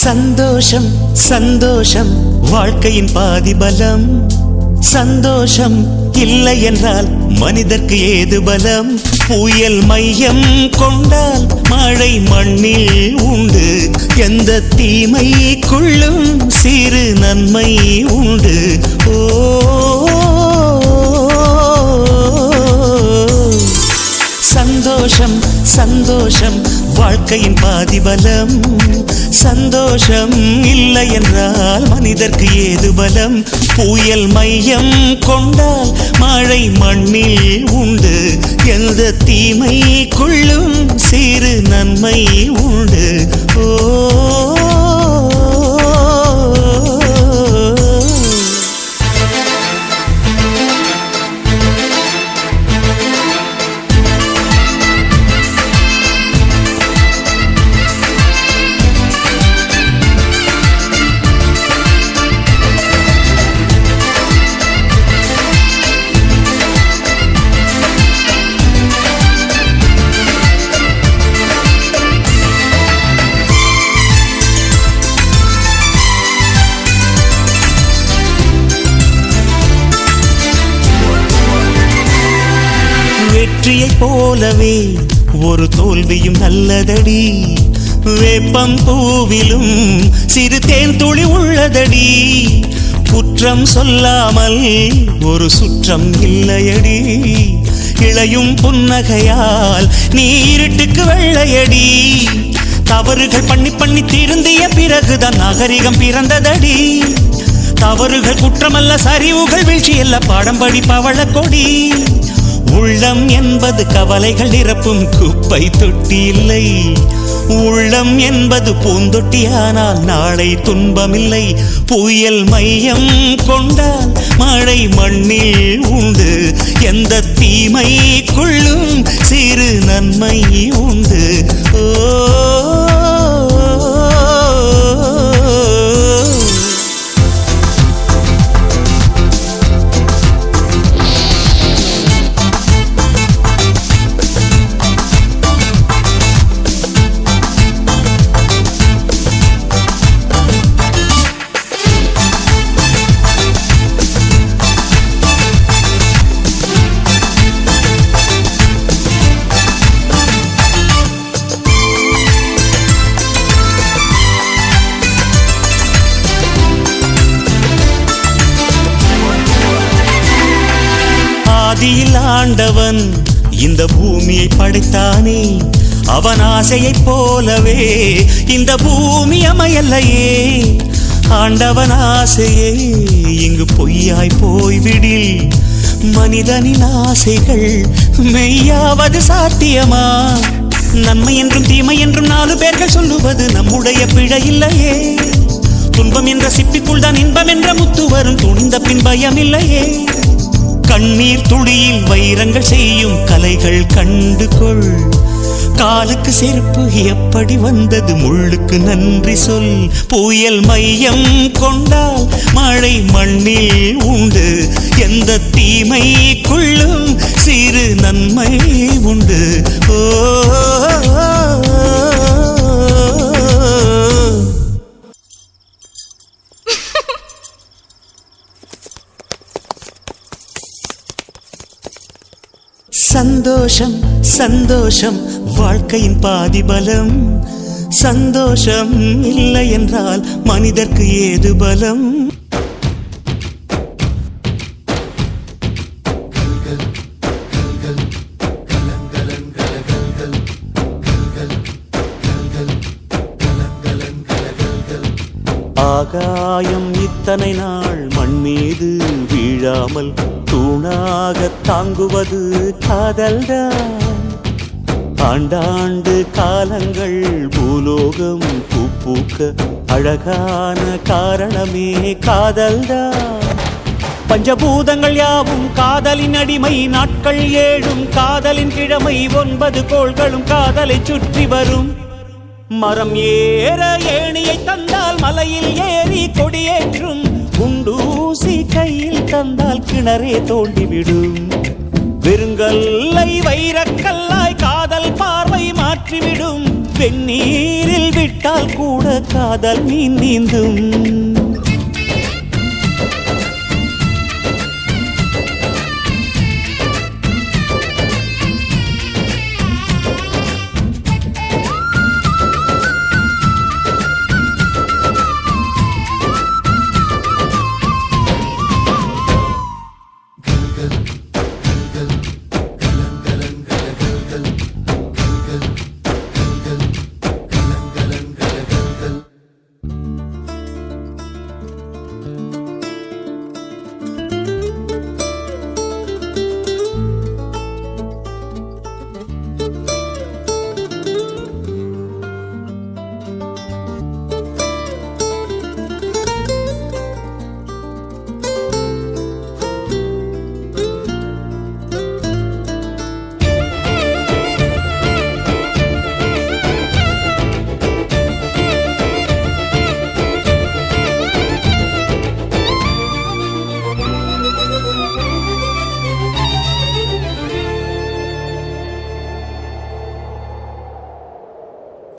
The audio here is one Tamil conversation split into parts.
சந்தோஷம் சந்தோஷம் வாழ்க்கையின் பாதி பலம். சந்தோஷம் இல்லை என்றால் மனிதர்க்கு ஏது பலம்? புயல் மையம் கொண்டால் மழை மண்ணில் உண்டு. எந்த தீமைக்குள்ளும் சிறு நன்மை உண்டு. ஓ சந்தோஷம் சந்தோஷம் வாழ்க்கையின் பாதி பலம். சந்தோஷம் இல்லை என்றால் மனிதர்க்கு ஏது பலம்? புயல் மையம் கொண்டால் மழை மண்ணில் உண்டு. எந்த தீமைக்குள்ளும் சிறு நன்மை உண்டு. ஓ வெற்றியை போலவே ஒரு தோல்வியும் நல்லதடி. வேப்பம் பூவிலும் சிறு தேன் துளி உள்ளதடி. குற்றம் சொல்லாமல் ஒரு சுற்றம் இல்லையடி. இளையும் புன்னகையால் நீ இருட்டுக்கு வெள்ளையடி. தவறுகள் பண்ணி பண்ணி திருந்திய பிறகுதான் நாகரிகம் பிறந்ததடி. தவறுகள் குற்றமல்ல, சரிவுகள் வீழ்ச்சியல்ல, பாடம் படி பவள கொடி. உள்ளம் என்பது கவலைகள் நிரப்பும் குப்பை தொட்டி இல்லை. உள்ளம் என்பது பூந்தொட்டியானால் நாளை துன்பமில்லை. புயல் மையம் கொண்டால் மழை மண்ணில் உண்டு. எந்த தீமைக்குள்ளும் சிறு நன்மை உண்டு. ஓ ஆதியில் ஆண்டவன் இந்த பூமியை படைத்தானே. அவன் ஆசையைப் போலவே இந்த பூமி அமையல்லையே. ஆண்டவன் ஆசையே இங்கு பொய்யாய் போய்விடில் மனிதனின் ஆசைகள் மெய்யாவது சாத்தியமா? நன்மை என்றும் தீமை என்றும் 4 பேர்கள் சொல்லுவது நம்முடைய பிழை இல்லையே. துன்பம் என்ற சிப்பிக்குள் தான் இன்பம் என்ற முத்து வரும். துணிந்த பின் பயம் இல்லையே. கண்ணீர் துளியில் வைரங்கள் செய்யும் கலைகள் கண்டு கொள். காலுக்கு செருப்பு எப்படி வந்தது? முள்ளுக்கு நன்றி சொல். புயல் மையம் கொண்டால் மழை மண்ணில் உண்டு. எந்த தீமைக்குள்ளும் சிறு நன்மை உண்டு. ஓ சந்தோஷம் சந்தோஷம் வாழ்க்கையின் பாதி பலம். சந்தோஷம் இல்லை என்றால் மனிதர்க்கு ஏது பலம்? ஆகாயம் இத்தனை நாள் மண் மீது வீழாமல் தூணாக தாங்குவது காதல்தான். ஆண்டாண்டு காலங்கள் பூலோகம் பூக்க அழகான காரணமே காதல்தான். பஞ்சபூதங்கள் யாவும் காதலின் அடிமை. நாட்கள் 7 காதலின் கிழமை. 9 கோள்களும் காதலை சுற்றி வரும். மரம் ஏற ஏணியை தந்தால் மலையில் ஏறி கொடியேற்றும். குண்டூசி கையில் தந்தால் கிணறே தோண்டிவிடும். வெறுங்கல்லை வைரக்கல்லாய் காதல் பார்வை மாற்றிவிடும். வெந்நீரில் விட்டால் கூட காதல் மீன் நீந்தும்.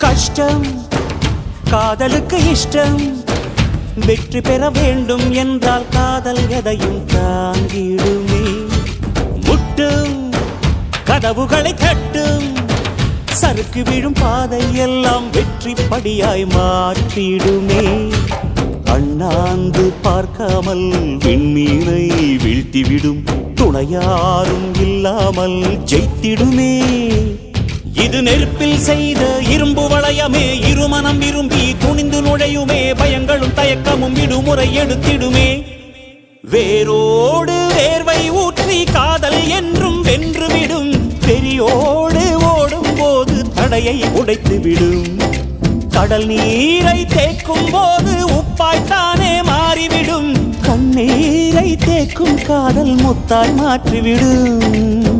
கஷ்டம் காதலுக்கு இஷ்டம், வெற்றி பெற வேண்டும் என்றால் காதல் எதையும் தாங்கிடுமே. முட்டும் கதவுகளை தட்டும், சறுக்கு விழும் பாதை எல்லாம் வெற்றி படியாய் மாற்றிடுமே. அண்ணாந்து பார்க்காமல் விண்மீனை வீழ்த்திவிடும், துணையாரும் இல்லாமல் ஜெயித்திடுமே. இது நெருப்பில் செய்த இரும்பு வளையமே, இருமனம் விரும்பி துணிந்து நுழையுமே. பயங்களும் தயக்கமும் விடுமுறை எடுத்திடுமே. வேரோடு வேர்வை ஊற்றி காதல் என்றும் வென்றுவிடும். பெரியோடு ஓடும் போது தடையை உடைத்துவிடும். கடல் நீரை தேக்கும் போது உப்பாய்த்தானே மாறிவிடும். கண்ணீரை தேக்கும் காதல் முத்தாய் மாற்றிவிடும்.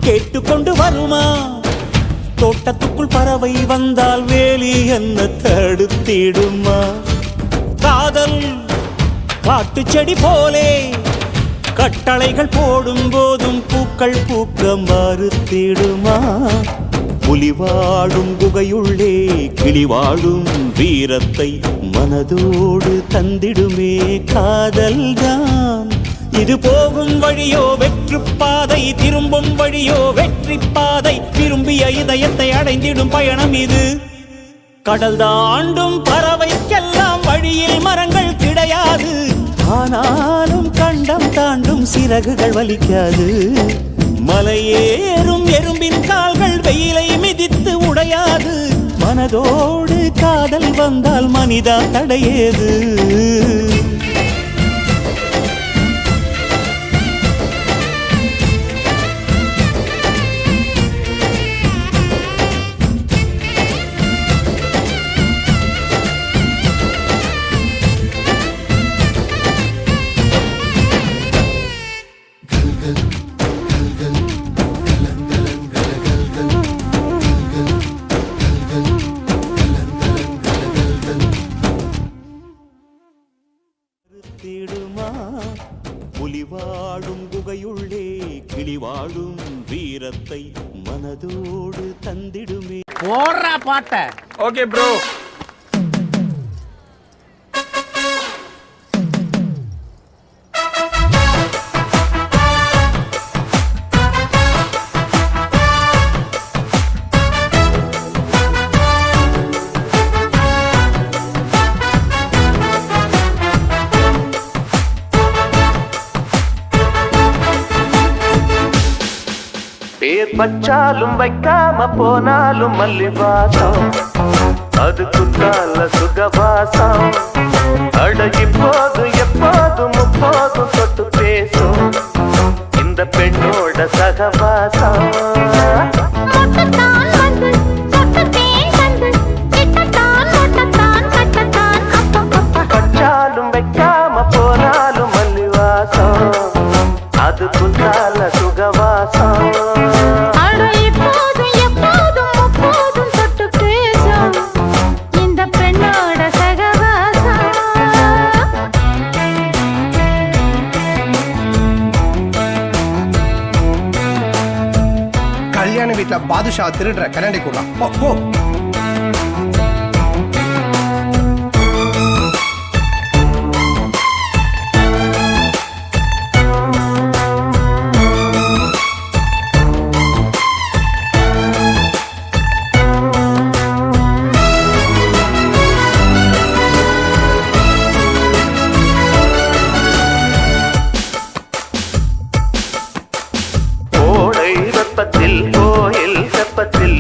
கேட்டுக்கொண்டு வருமா? தோட்டத்துக்குள் பறவை வந்தால் வேலி என்ன தடுத்திடுமா? காதல் காட்டு செடி போலே கட்டளைகள் போடும் போதும் பூக்கள் பூக்க மறுத்திடுமா? புலி வாழும் குகையுள்ளே கிளி வாழும் வீரத்தை மனதோடு தந்திடுமே காதல்தான். இது போகும் வழியோ வெற்று பாதை, திரும்பும் வழியோ வெற்றி பாதை. விரும்பிய இதயத்தை அடைந்திடும் பயணம் இது. கடல் தாண்டும் பறவைக்கெல்லாம் வழியில் மரங்கள் கிடையாது. ஆனாலும் கண்டம் தாண்டும் சிறகுகள் வலிக்காது. மலையேறும் எறும்பின் கால்கள் வெயிலை மிதித்து உடையாது. மனதோடு காதல் வந்தால் மனிதா தடையேது. புலி வாழும் குகையுள்ளே கிளி வாழும் வீரத்தை மனதோடு தந்திடுமே. ஓடுறா பாட்ட. Okay bro. பேர் வச்சாலும் வைக்காம போனாலும் மல்லிவாசம் அது குத்தால சுகவாசம் அடகி போதும் எப்போதும் முப்போதும் தொட்டு பேசும் இந்த பெண்ணோட சகவாசம் வச்சாலும் வைக்காம போனாலும் மல்லிவாசம் அது குத்தால சுகவாசம் கல்யாண வீட்டுல பாதுஷா திருடுற கண்ணாடி கூட போ கோயில் செப்பத்தில்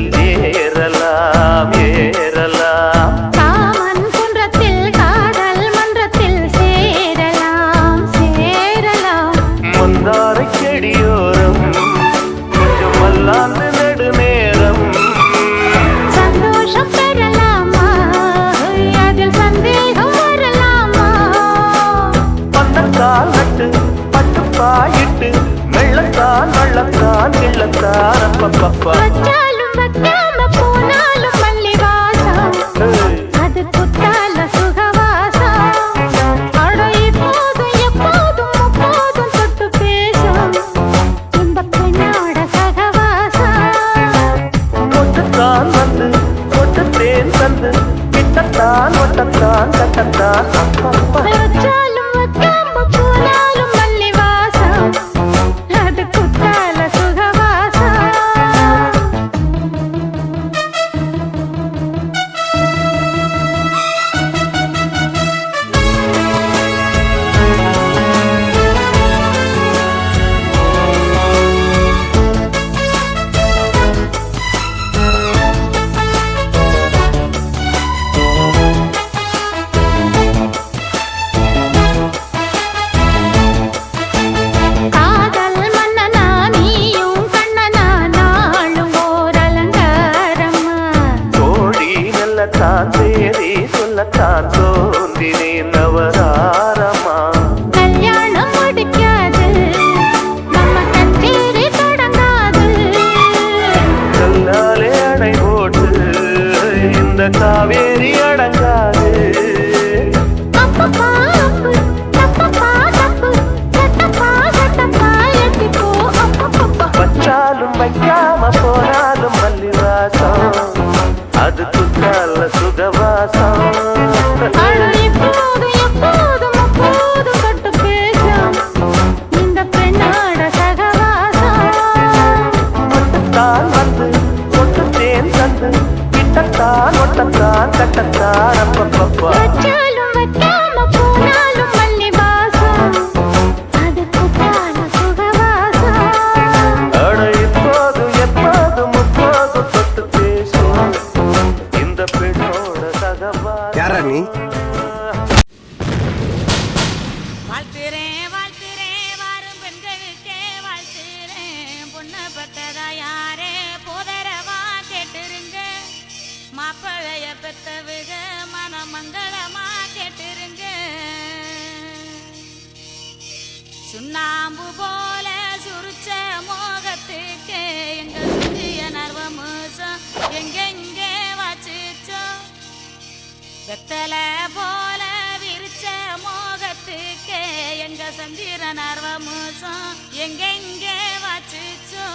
ஏறலாம் ஏறலாம் காமன் குன்றத்தில் காதல் மன்றத்தில் சேரலாம் சேரலாம் மந்தாரை செடியோரம் கொஞ்சம் மல்லாந்து நெடுநேரம் சந்தோஷம் பெறலாமா அதில் சந்தேகம் வரலாமா பந்தக்கால் நட்டு பட்டு பாயிட்டு மெள்ளத்தான் வள்ளத்தான் கிள்ளத்தான் அப்பப்பப்பா வச்சாலும் வைக்காம போனாலும் மல்லிவாசம் அது குத்தால சுகவாசம் அட இப்போதும் எப்போதும் முப்போதும் தொட்டு பேசும் இந்த பெண்ணோட சகவாசம் மொட்டுத்தான் வந்து மொட்டு தேன் தந்து கிட்டத்தான் ஒட்டத்தான் கட்டத்தான் அப்பப்பா வச்சாலும் வைக்காம போனாலும் மல்லிவாசம் அது குத்தால சுகவாசம் காதல் மன்னனா நீயும் கண்ணனா நாளும் ஓர் அலங்காரமா கோழி நல்லத்தான் சேரி சொல்லத்தான் தோன்றினே நவராரமா கல்யாணம் முடிக்காது நம்ம கச்சேரி தொடங்காது கல்லாலே அணை போட்டு இந்த காவேரி அடங்காது அப்பப்பா அப்பு தப்பப்பா தப்பு சட்டப்பா சட்டப்பா எட்டிப்போ அப்பப்பப்பா வச்சாலும் வைக்காம போனாலும் மல்லிவாசம் அது குத்தால சுகவாசம் அட இப்போதும் எப்போதும் அப்போதும் தொட்டு பேசும் இந்த பெண்ணோட சகவாசம் மொட்டுத்தான் வந்து மொட்டு தேன் தந்து கிட்டத்தான் ஒட்டத்தான் கட்டத்தான் அப்பப்பப்பா வச்சாலும் வைக்காம போனாலும் மல்லிவாசம் அது குத்தால சுகவாசம் அட இப்போது எப்போது முப்போது தொட்டு பேசும் இந்த பெண்ணோட சகவாசம் யாரா நீ வாழ்த்துறேன் வாழ்த்துறேன் வாரும் பெண்களுக்கே வாழ்த்துறேன் பொண்ணப்பட்டதா யாரே போதரவா கேட்டுருங்க மாப்பிளைய பெத்தவுக மனமங்களமா கேட்டுருங்க சுண்ணாம்பு போல சுருச்ச மோகத்துக்கு எங்க சுற்றிய நர்வமூசம் எங்கெங்கே வாச்சிச்சோ வெத்தல போல விரிச்ச மோகத்துக்கு எங்க சந்திர நர்வமூசம் எங்கெங்கே வாச்சிச்சோ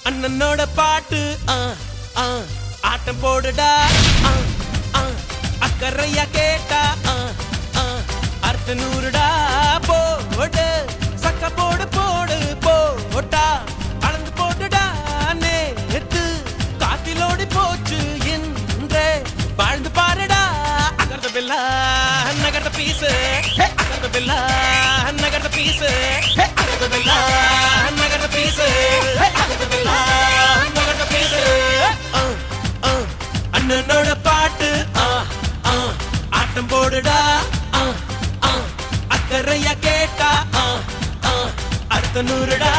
அண்ணனோட பாட்டு ஆட்டம் போடுடா அக்கறையா கேட்டா அர்த்த நூறுடா போடு சக்க போடு போடு போட்டா அளந்து போட்டுடா நேத்து காத்திலோடி போச்சு இன்றே வாழ்ந்து பாருடா அகர்த பில்லா நகர்த பீசு அகர்த பில்லா நகர்த பீசு அகர்த பில்லா நகர்த பீசு அகர்த பில்லா நகர்த பீசு அண்ணனோட பாட்டு ஆட்டம் போடுடா அக்கறையா கேட்டா அர்த்த நூறுடா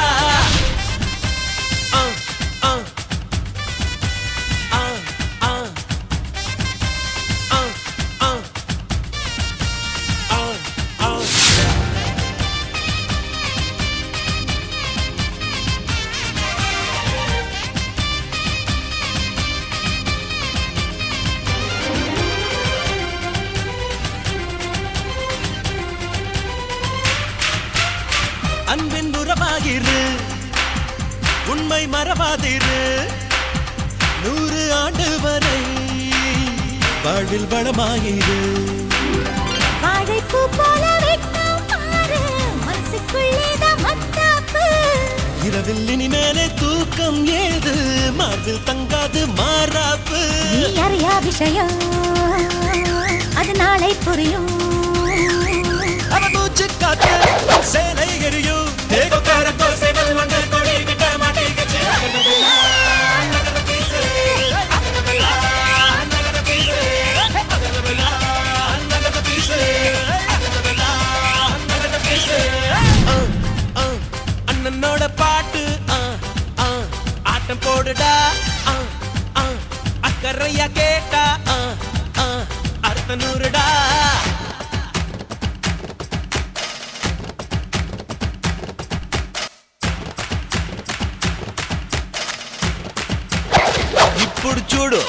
அன்பின் உறவாகிரு உண்மை மறவாதிரு 100 ஆண்டு வரை வாழ்வில் வளமாயிரு வாழைப்பூ போல வெட்கம் பாரு மனசுக்குள்ளேதான் மத்தாப்பு இரவில் இனிமேலே தூக்கம் ஏது மார்பில் தங்காது மாறாப்பு நீ அறியா விஷயம் அது நாளை புரியும் அவ மூச்சு காத்து சேலை எரியும் தேகோ கரத்தோ சேவல் வந்து கொடி கிட்ட மாட்டிக்கிச்சு நகர பீசு நகர பீசு நகர பீசு நகர பீசு அண்ணனோட பாட்டு ஆட்டம் போடுடா அக்கறையா கேட்டா அர்த்த நூறுடா ఇప్పుడు చూడు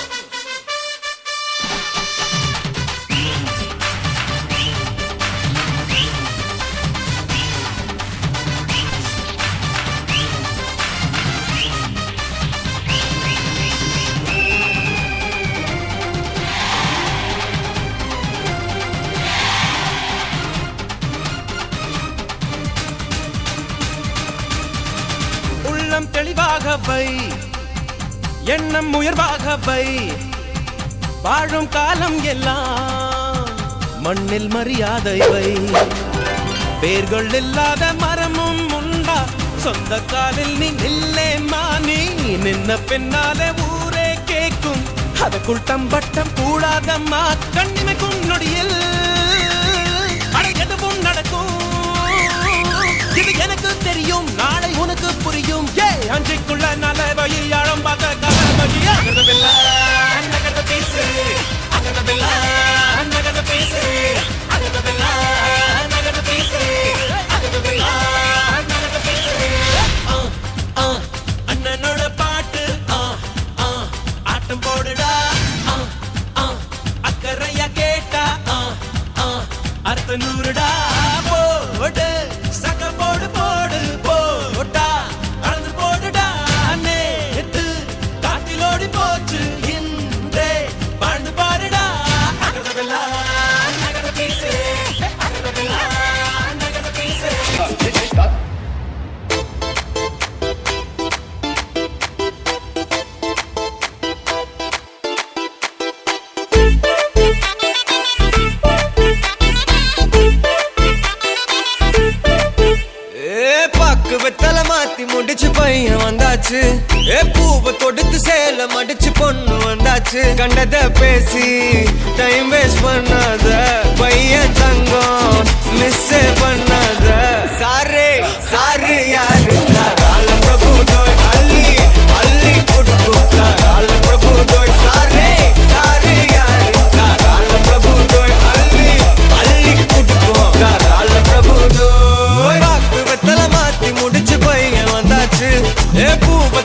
உள்ளம் தெளிவாக வை எண்ணம் உயர்வாக வை வாழும் காலம் எல்லாம் மண்ணில் மரியாதை வை பேர்கள் இல்லாத மரமும் உண்டா சொந்த காலில் நீ நில்லே மானி நின்ன பின்னாலே ஊரே கேட்கும் அதற்குள் தம்பட்டம் கூடாதம்மா கண்ணிமைக்கும் நொடியில் எதுவும் நடக்கும் இது எனக்கு தெரியும் நாளை உனக்கு புரியும் அஞ்சுக்குள்ள நல்ல வழி ஆழம் பார்த்த கவலை நகர்ந்த பேசு நகர்ந்த பேசு நகர்ந்த பேசு அண்ணனோட பாட்டு ஆட்டம் போடுடா அக்கறையா கேட்டா அர்த்த நூறுடா போடு சக போடு போடு போட்டா அளந்து போடுடா நேத்து காட்டிலோடி போச்சு இன்றே வாழ்ந்து பாருடா அகதபெல்லா நகர பீசு அகதபெல்லா நகர பீசு வெத்தல மாத்தி முடிச்சு பையன் வந்தாச்சு பூவை தொடுத்து சேல மடிச்சு பொண்ணு வந்தாச்சு கண்டத பேசி டைம் வேஸ்ட் பண்ணாத பையன் தங்கம் மிஸ் பண்ணாத சாரே சாரு யாரு கால பிரபு தோய் அள்ளி அள்ளி கொடுத்தா கால பிரபு தோய் சாரே சாரு யாரு கால பிரபு தோய் அள்ளி அள்ளி கொடுத்தோம் கால பிரபு தோய் வெத்தல மாத்தி முடிச்சு பையன் வந்தாச்சு பூவை